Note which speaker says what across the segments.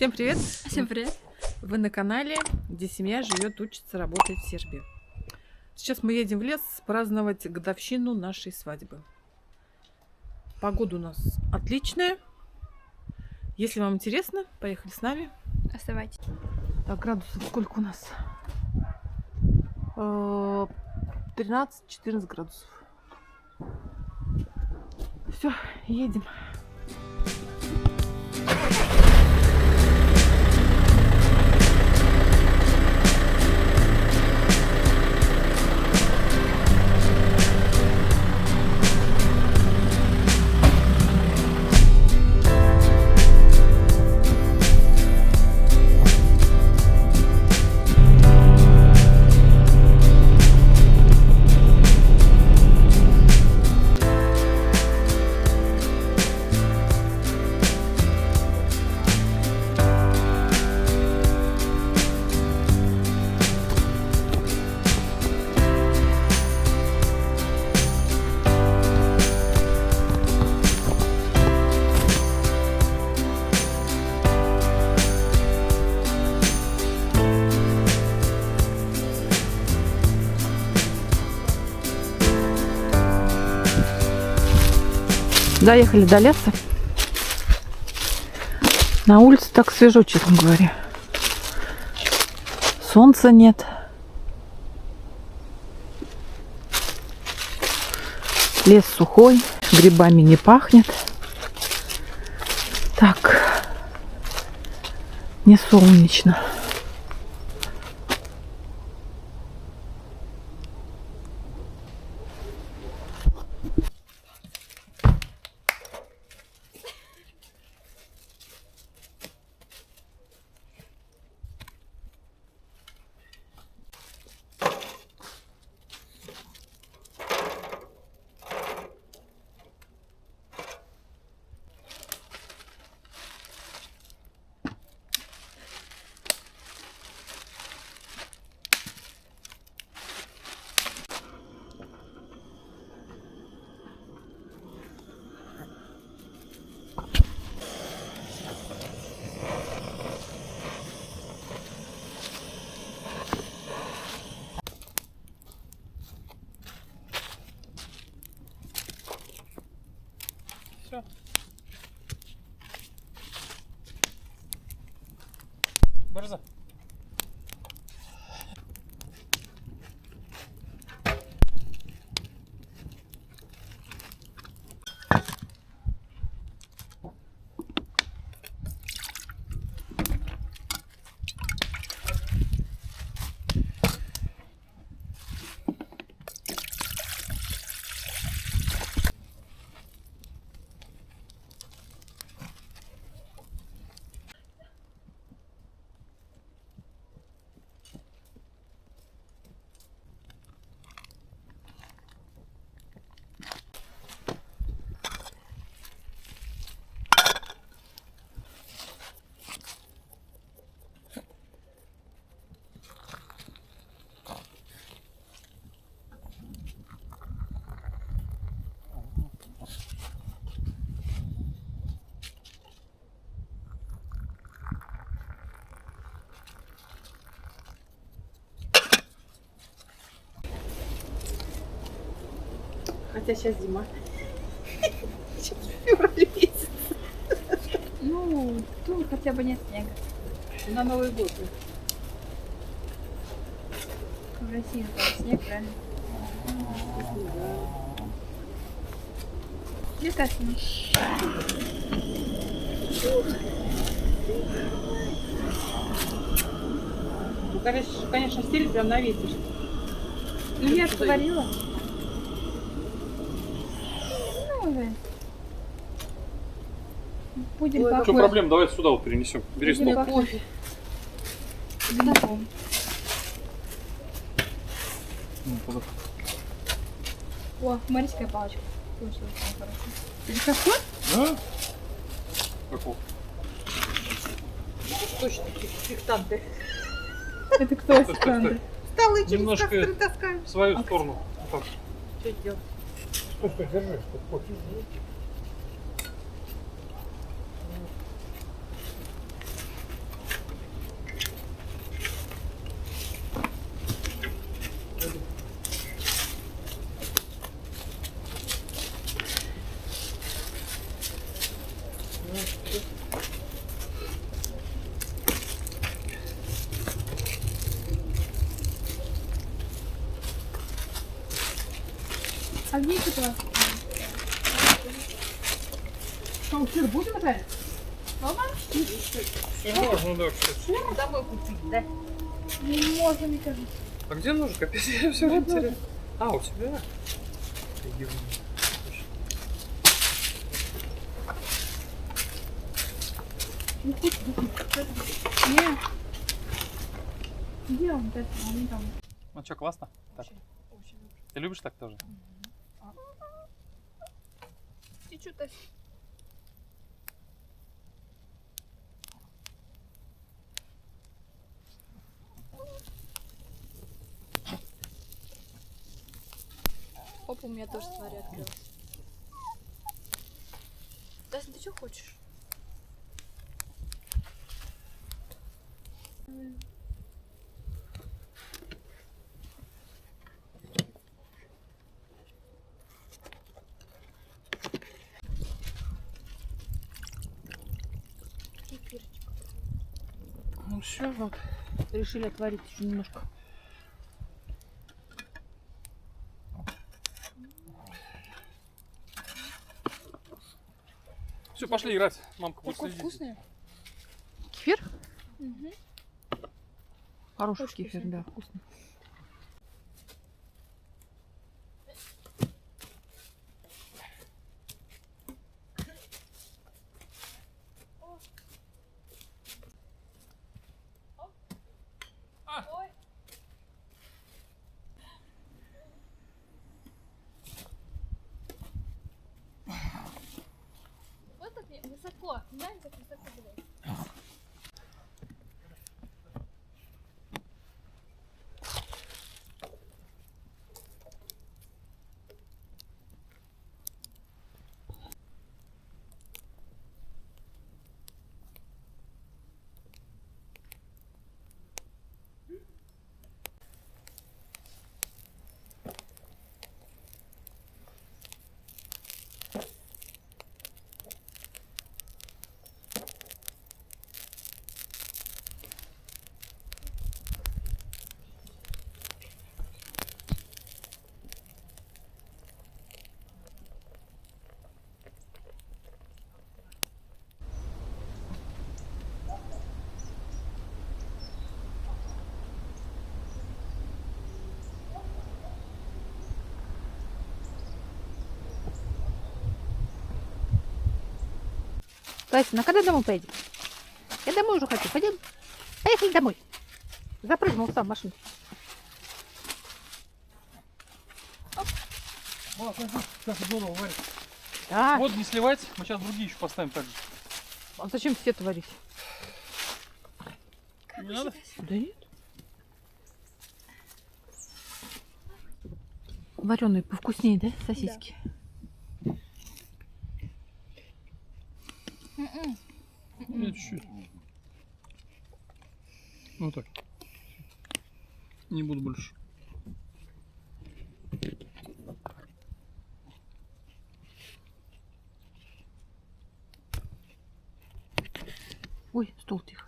Speaker 1: Всем привет!
Speaker 2: Всем привет!
Speaker 1: Вы на канале, где семья живет, учится, работает в Сербии. Сейчас мы едем в лес праздновать годовщину нашей свадьбы. Погода у нас отличная. Если вам интересно, поехали с нами.
Speaker 2: Оставайтесь.
Speaker 1: Так, градусов сколько у нас? 13-14 градусов. Все, едем. Доехали до леса. На улице так свежо, честно говоря. Солнца нет. Лес сухой, грибами не пахнет. Так, не солнечно. Все. Борза. Хотя сейчас зима. Сейчас февраль месяц.
Speaker 2: Ну, тут хотя бы нет снега.
Speaker 1: На Новый год.
Speaker 2: В России там снег, правильно? Где Касина?
Speaker 1: Ну, конечно, стиль прям навесишь.
Speaker 2: Ну, я же говорила. Ну, уже. Будем
Speaker 1: Ой,
Speaker 2: пахнуть.
Speaker 3: В чем проблема? Давай сюда вот перенесем. Бери
Speaker 2: Будем
Speaker 3: стол.
Speaker 2: пахнуть винком. О, марийская палочка. Получилось там хорошо. Это какой?
Speaker 3: Да? Какого?
Speaker 1: Точно, фихтанты.
Speaker 2: Это кто? Странный.
Speaker 1: Столы через
Speaker 3: Немножко
Speaker 1: костры таскают.
Speaker 3: в свою сторону. Вот так.
Speaker 1: Что делать?
Speaker 3: Что держишь? Что хочешь?
Speaker 2: А где еще пластик?
Speaker 1: Что, сыр будем жарить?
Speaker 3: Все можно, да, кстати.
Speaker 1: Домой купить, да?
Speaker 2: Не можно, мне кажется.
Speaker 3: А где ножик? Опять я все время теряю. А, у тебя?
Speaker 2: Не. Где он? Он там.
Speaker 3: Ну что, классно? Так.
Speaker 2: Очень.
Speaker 3: Ты любишь так тоже?
Speaker 2: Ты что-то... Опа, у меня тоже смотри открылась. Дасин, ты что хочешь? Кефирчик.
Speaker 1: Ну все, вот. Решили отварить еще немножко.
Speaker 3: Все, пошли играть. Мамка будет
Speaker 2: Такой
Speaker 3: следить.
Speaker 2: вкусный.
Speaker 1: Кефир?
Speaker 2: Угу.
Speaker 1: Хороший
Speaker 2: Очень
Speaker 1: кефир,
Speaker 2: вкусный.
Speaker 1: да, вкусный.
Speaker 2: Ой. Вот так мне высоко. Знаете, как высоко было?
Speaker 1: Тайсон, а когда домой поедем? Я домой уже хочу. Пойдем. Поехали домой. Запрыгнул сам в машину.
Speaker 3: Как здорово, Варя.
Speaker 1: Да.
Speaker 3: Вот не сливать, мы сейчас другие еще поставим так же.
Speaker 1: А зачем все творить?
Speaker 3: Не надо?
Speaker 1: Да нет. Вареные повкуснее, да, сосиски?
Speaker 3: Я чуть-чуть. Вот так. Не буду больше.
Speaker 1: Ой, стол тихо.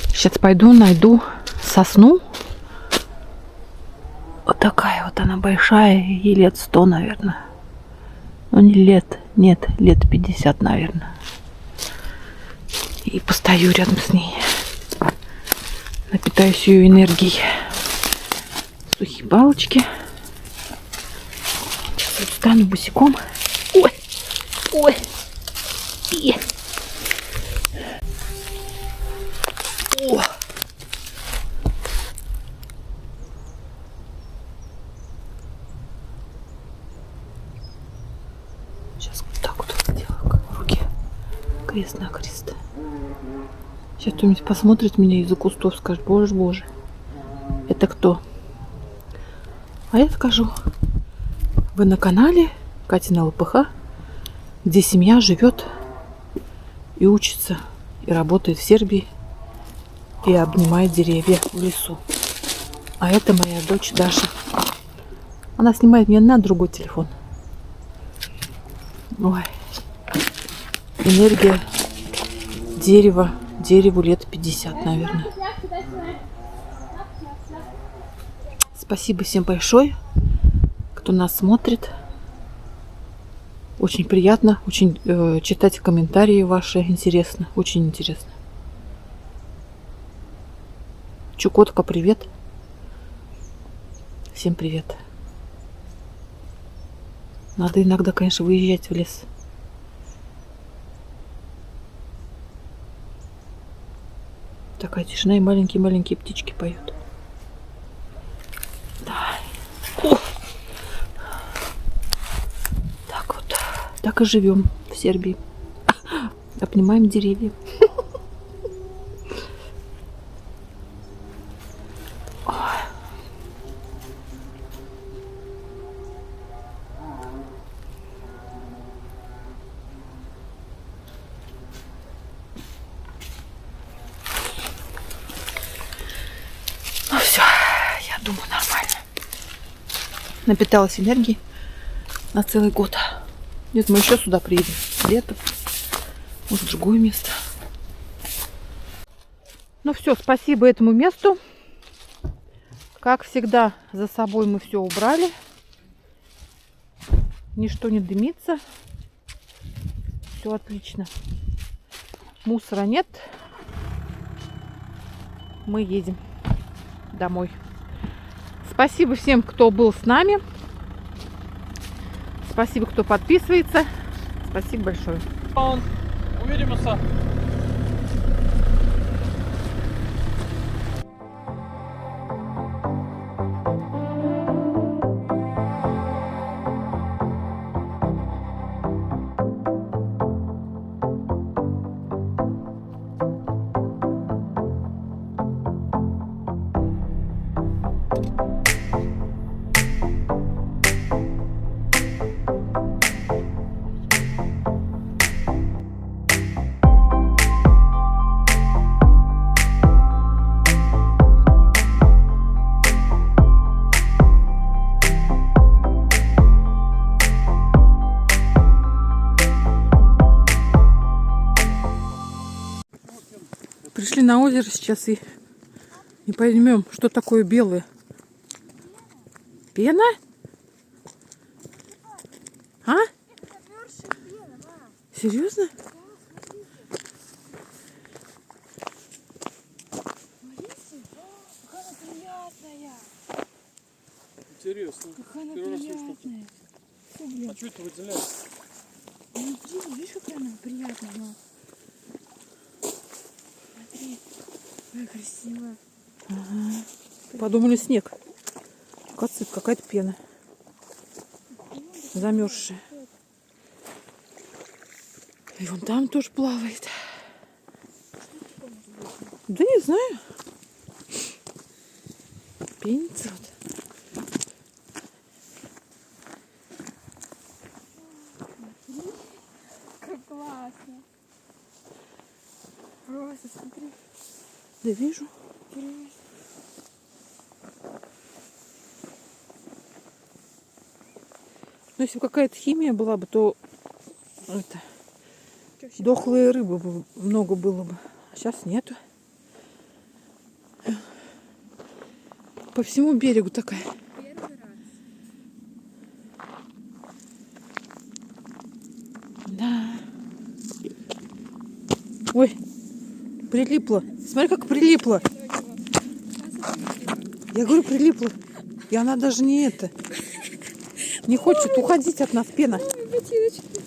Speaker 1: Сейчас пойду найду сосну. Вот такая вот она большая, ей лет 100, наверное. Ну не лет, нет, лет 50, наверное. И постою рядом с ней. Напитаюсь ее энергией. Сухие палочки. Сейчас вот встану босиком. Ой, ой. И. О. Сейчас вот так вот сделаю, как в руке. Крест-накрест. Сейчас кто-нибудь посмотрит меня из-за кустов, скажет: боже, боже, это кто? А я скажу: вы на канале Катина ЛПХ, где семья живет и учится, и работает в Сербии, и обнимает деревья в лесу. А это моя дочь Даша. Она снимает меня на другой телефон. Ой. Энергия дерева. Дереву лет 50, наверное. Спасибо всем большое, кто нас смотрит. Очень приятно. Очень читать комментарии ваши. Интересно. Очень интересно. Чукотка, привет. Всем привет. Надо иногда, конечно, выезжать в лес. Такая тишина, и маленькие-маленькие птички поют. Да. Так вот. Так и живем в Сербии. Обнимаем деревья. Ну все, я думаю, нормально. Напиталась энергией на целый год. Нет, мы еще сюда приедем. Летом. Может, в другое место. Ну все, спасибо этому месту. Как всегда, за собой мы все убрали. Ничто не дымится. Все отлично. Мусора нет. Мы едем домой. Спасибо всем, кто был с нами. Спасибо, кто подписывается. Спасибо большое.
Speaker 3: Увидимся.
Speaker 1: Пришли на озеро сейчас и не поймем, что такое белое. Пена? А? Серьезно?
Speaker 3: Интересно.
Speaker 2: Какая она
Speaker 3: Первый раз слышу, что
Speaker 2: приятная. Фу,
Speaker 3: А
Speaker 2: блин.
Speaker 3: что это выделяется?
Speaker 2: Ну, блин, видишь, какая она приятная. Но... Смотри, какая красивая.
Speaker 1: Ага. Подумали, снег. Оказывается, какая-то пена. Замерзшая. И вон там тоже плавает. Да не знаю. Пенится вот.
Speaker 2: Как классно. Просто смотри.
Speaker 1: Да вижу.
Speaker 2: Интересно.
Speaker 1: Но если бы какая-то химия была бы, то это, дохлые рыбы бы много было бы. А сейчас нету. По всему берегу такая.
Speaker 2: Первый раз.
Speaker 1: Да. Ой, прилипло. Смотри, как прилипло. Я говорю, прилипло. И она даже не это. Не хочет уходить от нас, пена.
Speaker 2: Ой, ботиночки.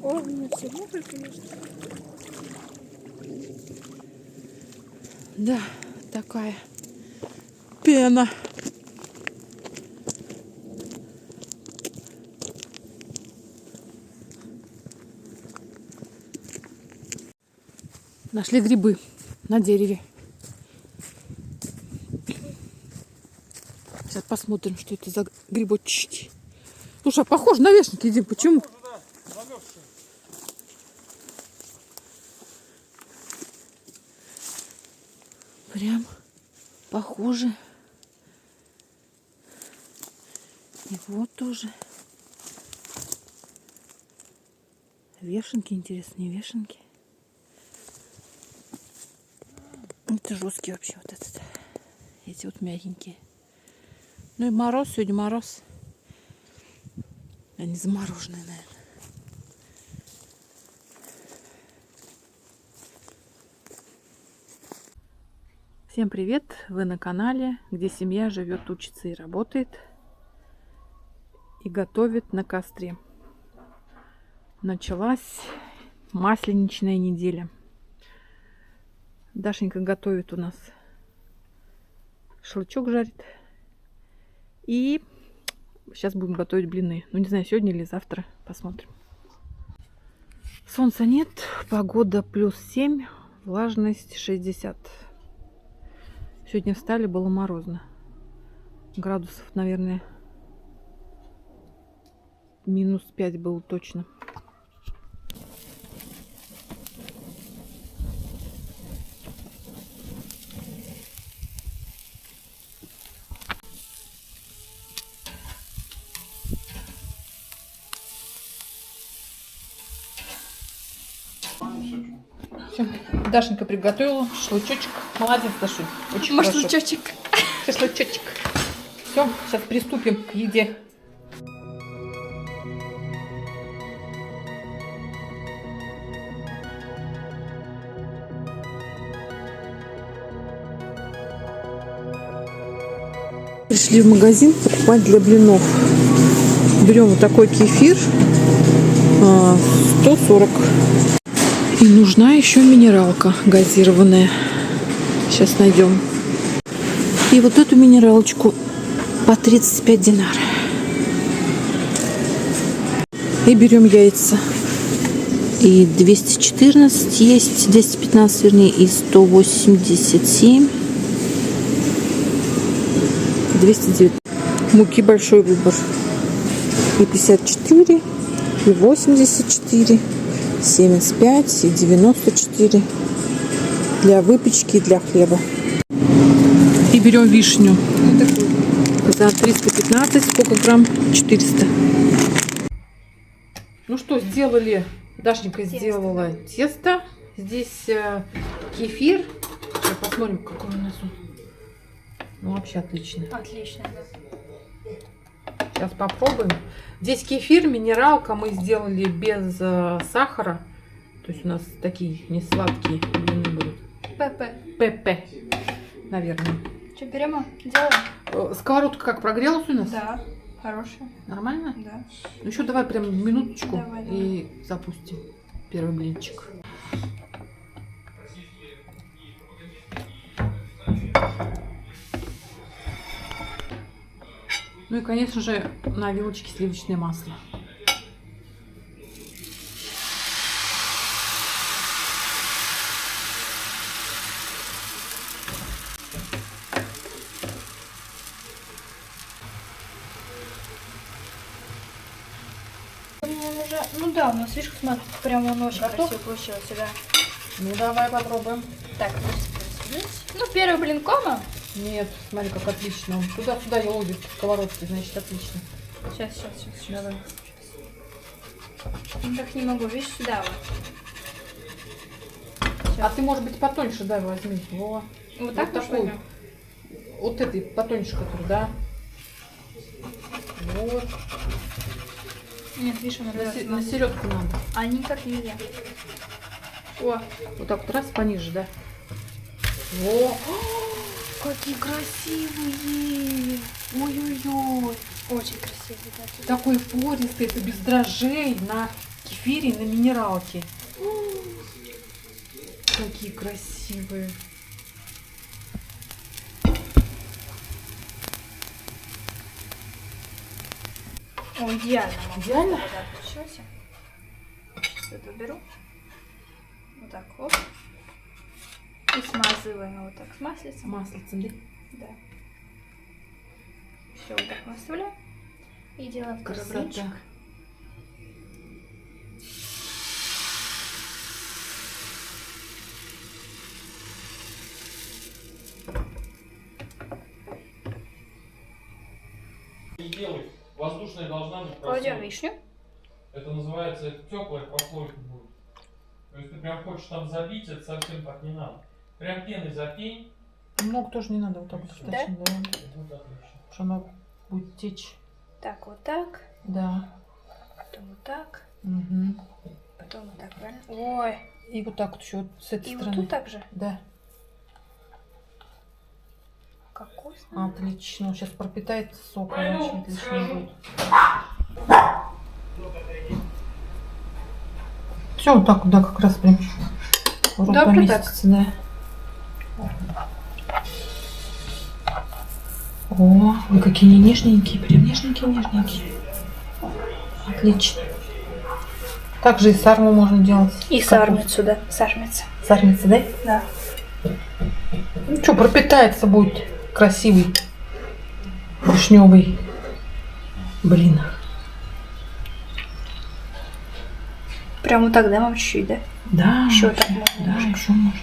Speaker 2: О, у меня все мокро, конечно.
Speaker 1: Да, такая пена. Нашли грибы на дереве. Сейчас посмотрим, что это за грибочки. Слушай, а похоже на вешенки, Дим, почему? прям похоже. И вот тоже. Вешенки, интересные вешенки. Это жесткий вообще вот этот. Эти вот мягенькие. Ну и мороз, сегодня мороз. Они замороженные, наверное. Всем привет! Вы на канале, где семья живет, учится и работает. И готовит на костре. Началась масленичная неделя. Дашенька готовит у нас. Шашлычок жарит. И сейчас будем готовить блины. Ну, не знаю, сегодня или завтра. Посмотрим. Солнца нет. Погода +7. Влажность 60. Сегодня встали, было морозно. Градусов, наверное, -5 было точно. Всё, Дашенька приготовила шашлычок. Молодец, Дашунь. Очень хорошо.
Speaker 2: Шашлычочек.
Speaker 1: Шашлычочек. Все, сейчас приступим к еде. Пришли в магазин покупать для блинов. Берем вот такой кефир. 140. И нужна еще минералка газированная. Сейчас найдем. И вот эту минералочку по 35 динар. И берем яйца. И 214 есть, 215 вернее, и 187. 209. Муки большой выбор. И 54, и 84, 75, и 94. Для выпечки и для хлеба. И берем вишню. За 315, сколько грамм? 400. Ну что, сделали. Дашенька сделала тесто. Здесь кефир. Сейчас посмотрим, какой у нас он. Ну, вообще отлично.
Speaker 2: Отлично, да.
Speaker 1: Сейчас попробуем. Здесь кефир, минералка. Мы сделали без сахара. То есть у нас такие не сладкие блины будут. ПП, наверное.
Speaker 2: Что, берем? Делаем?
Speaker 1: Сковородка как прогрелась у нас?
Speaker 2: Да. Хорошая.
Speaker 1: Нормально?
Speaker 2: Да.
Speaker 1: Ну еще давай прям минуточку
Speaker 2: Давай.
Speaker 1: и запустим первый блинчик. Ну и, конечно же, на вилочке сливочное масло.
Speaker 2: Уже... Ну да, у нас, видишь, смотри, прям он очень
Speaker 1: Готов?
Speaker 2: красиво получился, да.
Speaker 1: Ну давай попробуем.
Speaker 2: Так, ну первый блин кома.
Speaker 1: Нет, смотри, как отлично. Он туда-сюда елозит в сковородке, значит, отлично.
Speaker 2: Сейчас.
Speaker 1: Давай.
Speaker 2: Ну так не могу, видишь, сюда вот.
Speaker 1: А ты, может быть, потоньше, да, возьми. Во.
Speaker 2: Вот так
Speaker 1: такой.
Speaker 2: возьмем?
Speaker 1: Вот этой потоньше, который, да. Вот.
Speaker 2: Нет, видишь, он
Speaker 1: На середку надо.
Speaker 2: А никак нельзя. О,
Speaker 1: Вот так вот раз пониже, да. Во.
Speaker 2: какие красивые! Ой-ой-ой! Очень красивые, да.
Speaker 1: Такой пористый, это без дрожжей, на кефире, на минералке. Какие красивые.
Speaker 2: О, идеально. Мама.
Speaker 1: Идеально?
Speaker 2: Вот так получился. Сейчас это беру. Вот так, оп. И смазываем вот так с маслицем.
Speaker 1: Маслицем, да?
Speaker 2: Да. Все, вот так мы оставляем. И делаем второй
Speaker 1: Красота.
Speaker 2: блинчик.
Speaker 3: воздушная должна быть
Speaker 2: Кладем
Speaker 3: прослойка.
Speaker 2: вишню.
Speaker 3: Это называется теплая прослойка будет. То есть ты прям хочешь там забить, это совсем так не надо. Прям пеной запей.
Speaker 1: Много тоже не надо, вот так вот
Speaker 2: Да?
Speaker 1: достаточно, да?
Speaker 3: И будет отлично.
Speaker 1: Что она будет течь.
Speaker 2: Так, вот так.
Speaker 1: Да.
Speaker 2: Потом вот так.
Speaker 1: Угу.
Speaker 2: Потом вот так, правильно? Ой.
Speaker 1: И вот так вот еще вот с этой
Speaker 2: И вот
Speaker 1: стороны.
Speaker 2: тут так же.
Speaker 1: Да.
Speaker 2: Как вкусно.
Speaker 1: Отлично. Сейчас пропитает соком, очень отлично будет. Все, вот так вот, да, как раз прям в рот
Speaker 2: Добро
Speaker 1: поместится, да. О, вы какие они нежненькие, прям нежненькие. Отлично. Также и сарму можно делать.
Speaker 2: И сармицу, да. Сармица.
Speaker 1: Сармица, да?
Speaker 2: Да.
Speaker 1: Ну что, пропитается будет красивый вишневый блин.
Speaker 2: Прям вот так, да, мам, чуть-чуть, да?
Speaker 1: Да.
Speaker 2: Еще
Speaker 1: вообще,
Speaker 2: так можно
Speaker 1: Да,
Speaker 2: немножко.
Speaker 1: еще можно.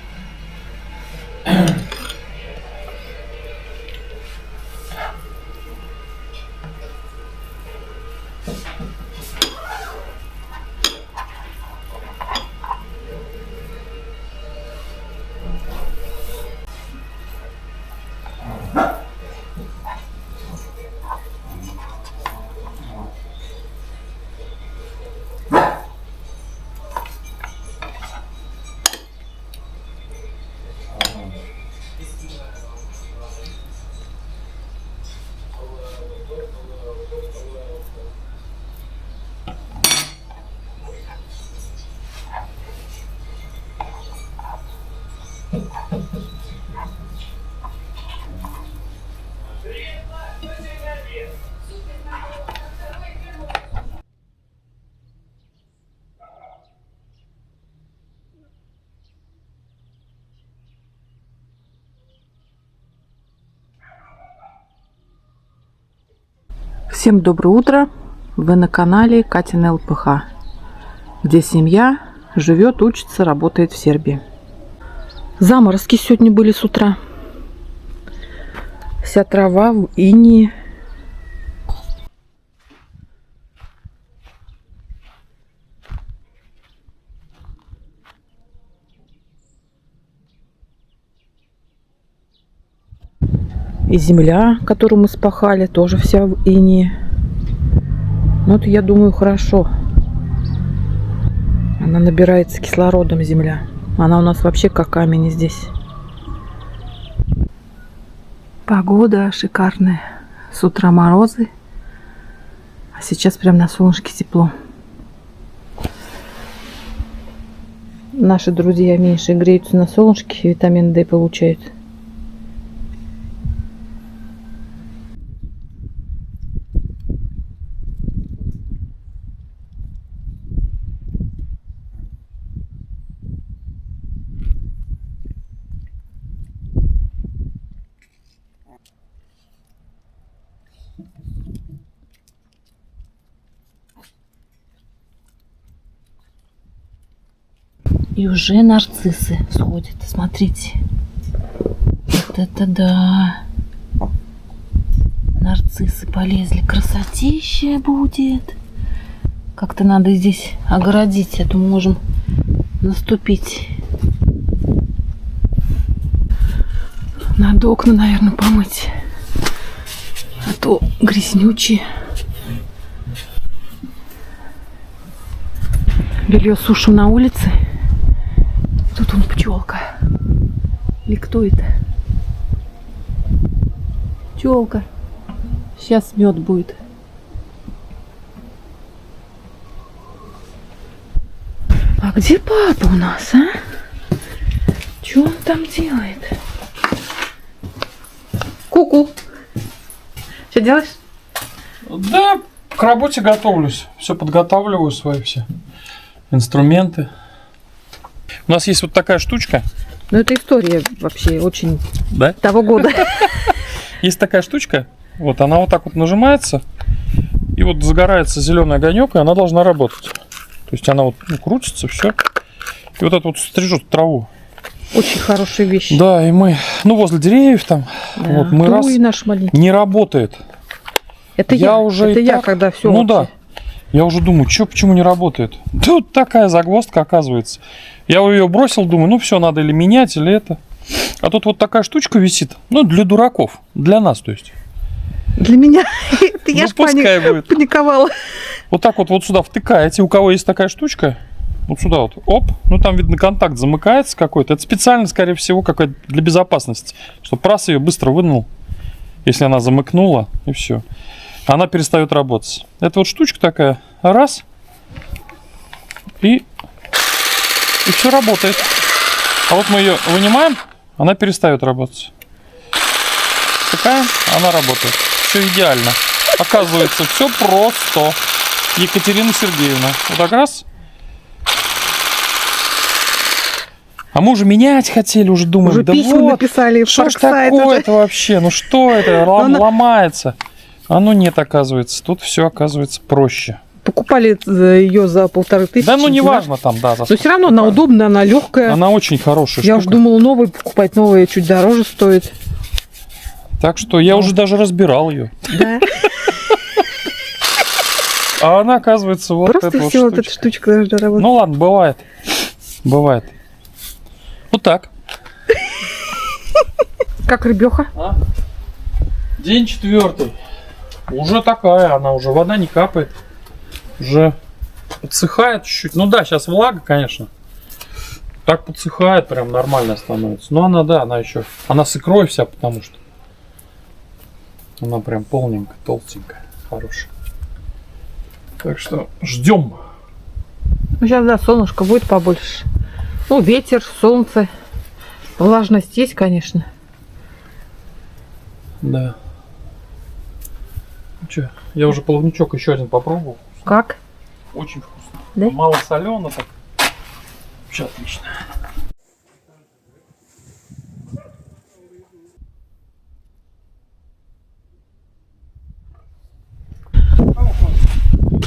Speaker 1: Всем доброе утро! Вы на канале Катина ЛПХ, где семья живет, учится, работает в Сербии. Заморозки сегодня были с утра. Вся трава в инее. И земля, которую мы спахали, тоже вся в инее. Ну, это, я думаю, хорошо. Она набирается кислородом, земля. Она у нас вообще как камень здесь. Погода шикарная. С утра морозы. А сейчас прям на солнышке тепло. Наши друзья меньше греются на солнышке, витамин D получают. И уже нарциссы всходят. Смотрите. Вот это да. Нарциссы полезли. Красотища будет. Как-то надо здесь огородить, а то мы можем наступить. Надо окна, наверное, помыть. А то грязнючие. Белье сушим на улице. Тут он пчелка. Или кто это? Пчелка. Сейчас мед будет. А где папа у нас, а? Что он там делает? Ку-ку. Что делаешь?
Speaker 3: Да, к работе готовлюсь. Все подготавливаю, свои все инструменты. У нас есть вот такая штучка.
Speaker 1: Ну, это история вообще очень
Speaker 3: Да?
Speaker 1: того года.
Speaker 3: Есть такая штучка. Вот она вот так вот нажимается. И вот загорается зеленый огонек, и она должна работать. То есть она вот крутится, все. И вот это вот стрижет траву.
Speaker 1: Очень хорошая вещь.
Speaker 3: Да, и мы, возле деревьев там,
Speaker 1: Да.
Speaker 3: вот мы раз
Speaker 1: Наш маленький.
Speaker 3: не работает.
Speaker 1: Это
Speaker 3: Я уже
Speaker 1: это
Speaker 3: и
Speaker 1: я,
Speaker 3: так-
Speaker 1: когда все.
Speaker 3: Ну да. Я уже думаю, почему не работает? Тут такая загвоздка оказывается. Я ее бросил, думаю, ну все, надо или менять, или это. А тут вот такая штучка висит. Ну, для дураков. Для нас, то есть.
Speaker 1: Для меня. Я
Speaker 3: Ну,
Speaker 1: ж
Speaker 3: пускай будет.
Speaker 1: паниковала.
Speaker 3: Вот так вот сюда втыкаете. У кого есть такая штучка, вот сюда вот, оп. Ну, там, видно, контакт замыкается какой-то. Это специально, скорее всего, какая-то для безопасности. Чтобы прасс ее быстро вынул, если она замыкнула, и все. Она перестает работать. Это вот штучка такая. Раз. И все работает. А вот мы ее вынимаем, она перестает работать. Втыкаем, она работает. Все идеально. Оказывается, все просто. Екатерина Сергеевна. Вот так раз. А мы уже менять хотели, уже думаем,
Speaker 1: Уже
Speaker 3: да
Speaker 1: письма
Speaker 3: вот,
Speaker 1: написали в
Speaker 3: что ж
Speaker 1: Форксайт уже.
Speaker 3: такое-то вообще? Ну что это?
Speaker 1: она-
Speaker 3: Ломается. А ну нет, оказывается. Тут все оказывается проще.
Speaker 1: Покупали ее за 1500.
Speaker 3: Да ну неважно там, да.
Speaker 1: Но все равно она удобная, она легкая.
Speaker 3: Она очень хорошая
Speaker 1: Я уже
Speaker 3: штука.
Speaker 1: думала новый покупать, новые чуть дороже стоит.
Speaker 3: Так что я уже даже разбирал ее.
Speaker 1: Да.
Speaker 3: А она, оказывается, вот
Speaker 1: Просто
Speaker 3: эта вот
Speaker 1: все вот эта
Speaker 3: штучка.
Speaker 1: штучка должна работать.
Speaker 3: Ну ладно, бывает. Бывает. Вот так.
Speaker 1: Как рыбеха?
Speaker 3: День 4. Уже такая, она уже вода не капает. Уже подсыхает чуть-чуть. Ну да, сейчас влага, конечно. Так подсыхает, прям нормально становится. Но она, да, она еще. Она с икрой вся, потому что. Она прям полненькая, толстенькая, хорошая. Так что ждем.
Speaker 1: Ну, сейчас, да, солнышко будет побольше. Ну, ветер, солнце. Влажность есть, конечно.
Speaker 3: Да. Ну что, я уже плавничок еще один попробовал.
Speaker 1: Как?
Speaker 3: Очень вкусно.
Speaker 1: Да?
Speaker 3: Мало солено так. Вообще отлично.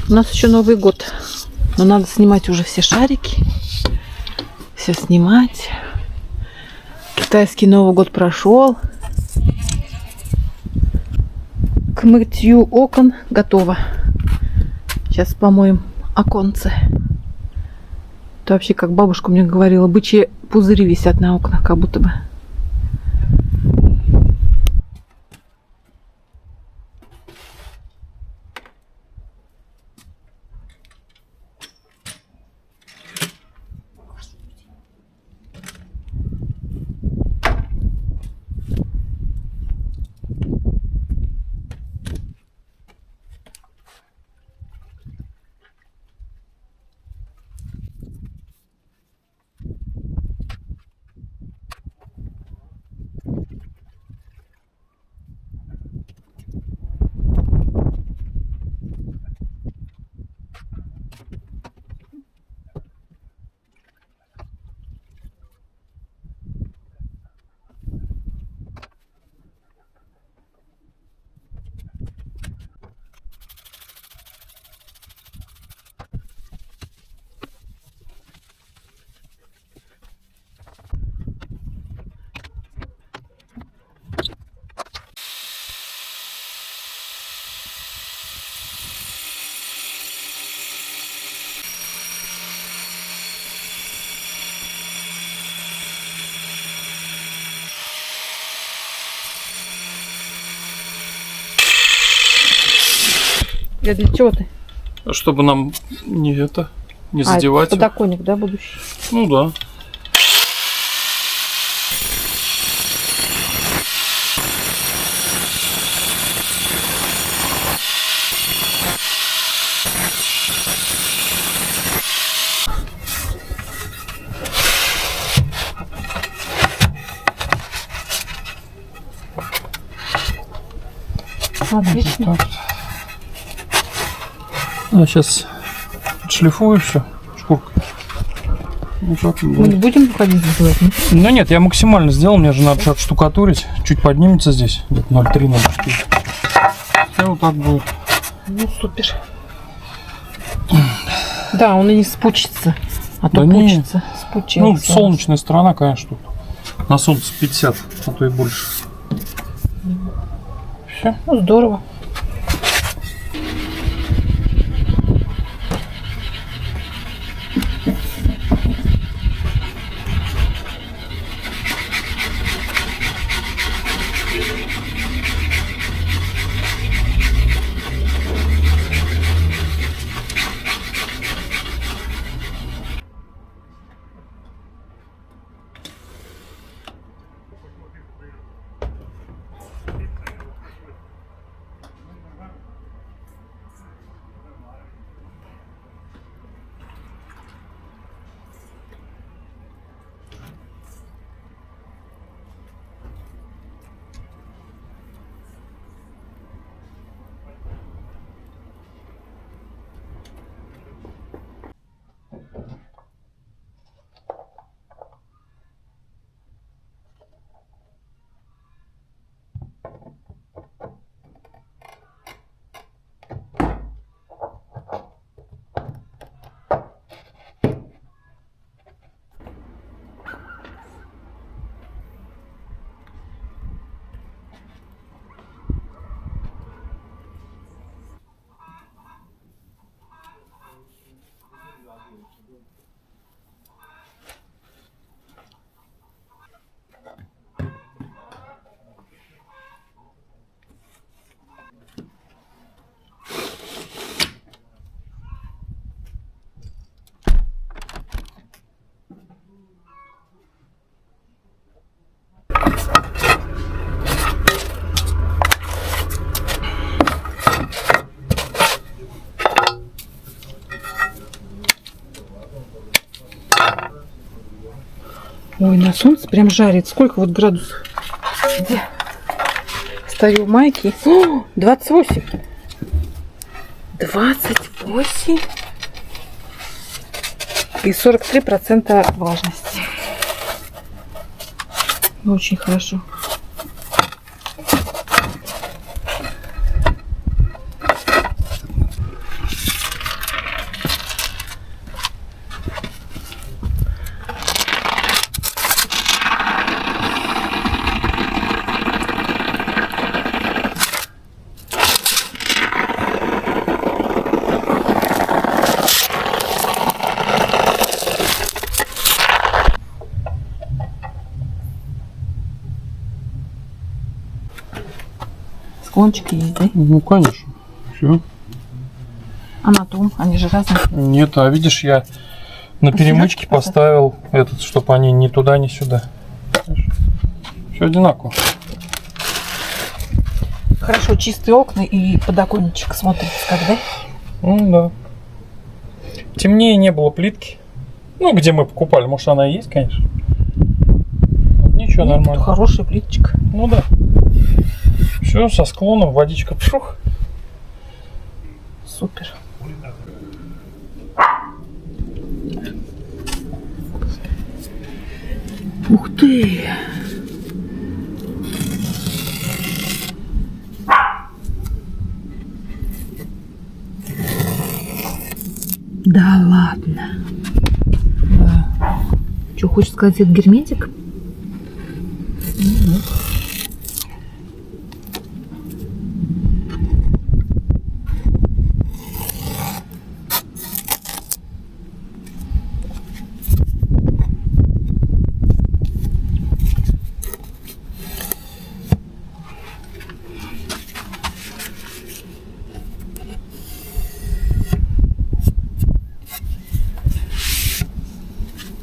Speaker 1: У нас еще Новый год. Но надо снимать уже все шарики. Все снимать. Китайский Новый год прошел. К мытью окон готово. Сейчас помоем оконце. Это вообще, как бабушка мне говорила, бычьи пузыри висят на окнах, как будто бы. Я для чего ты?
Speaker 3: Чтобы нам не задевать.
Speaker 1: Это подоконник, да, будущий?
Speaker 3: Ну да.
Speaker 1: Отлично.
Speaker 3: Так. Я сейчас шлифую все шкуркой. Вот так вот
Speaker 1: Мы
Speaker 3: будет.
Speaker 1: не будем ходить сделать?
Speaker 3: Ну нет, я максимально сделал, мне же надо отштукатурить. Чуть поднимется здесь, где-то 0,3, 0,4. Все вот так будет.
Speaker 1: Ну, супер. Да, он и не спучится. А то
Speaker 3: Да не.
Speaker 1: пучится. Спучился.
Speaker 3: Ну, солнечная сторона, конечно, тут. На солнце 50, а то и больше. Все.
Speaker 1: Ну, здорово. Ой, на солнце прям жарит. Сколько вот градусов? Где? Стою в майке. О, 28. 28. И 43% влажности. Очень хорошо. Склончики есть, да?
Speaker 3: Ну, конечно. Все.
Speaker 1: А на том, они же разные.
Speaker 3: Нет, а видишь, я на перемычке поставил этот, чтобы они ни туда, ни сюда. Все одинаково.
Speaker 1: Хорошо, чистые окна и подоконничек смотрится как, да?
Speaker 3: Ну да. Темнее не было плитки. Ну, где мы покупали, может она и есть, конечно. Вот, ничего,
Speaker 1: Нет,
Speaker 3: нормально.
Speaker 1: Хорошая плиточка.
Speaker 3: Ну да. Все, со склоном, водичка пшух.
Speaker 1: Супер. Ух ты! Да ладно. Да. Что, хочешь сказать, это герметик?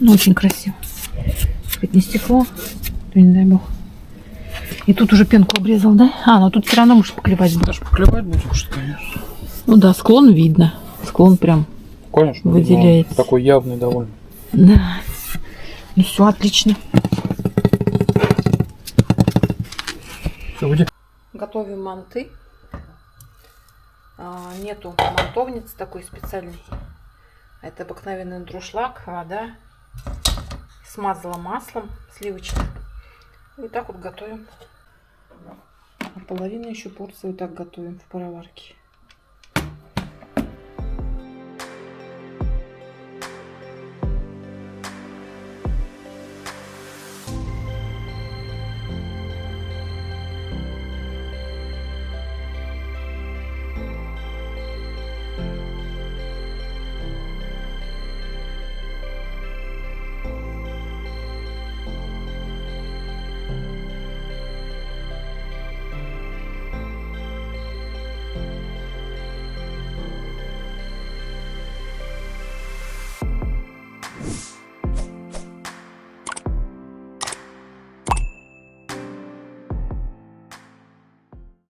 Speaker 1: Ну, очень красиво. Хоть не стекло, то не дай бог. И тут уже пенку обрезал, да? А, но тут все равно можешь поклевать.
Speaker 3: Даже поклевать будешь, конечно.
Speaker 1: Ну да, склон видно. Склон прям
Speaker 3: Конечно.
Speaker 1: выделяется.
Speaker 3: Такой явный довольно.
Speaker 1: Да. Ну все, отлично.
Speaker 3: Все, уйди.
Speaker 1: Готовим манты. Нету мантовницы такой специальной. Это обыкновенный друшлаг, вода. Смазала маслом сливочным. И так вот готовим. А половину еще порции вот так готовим в пароварке.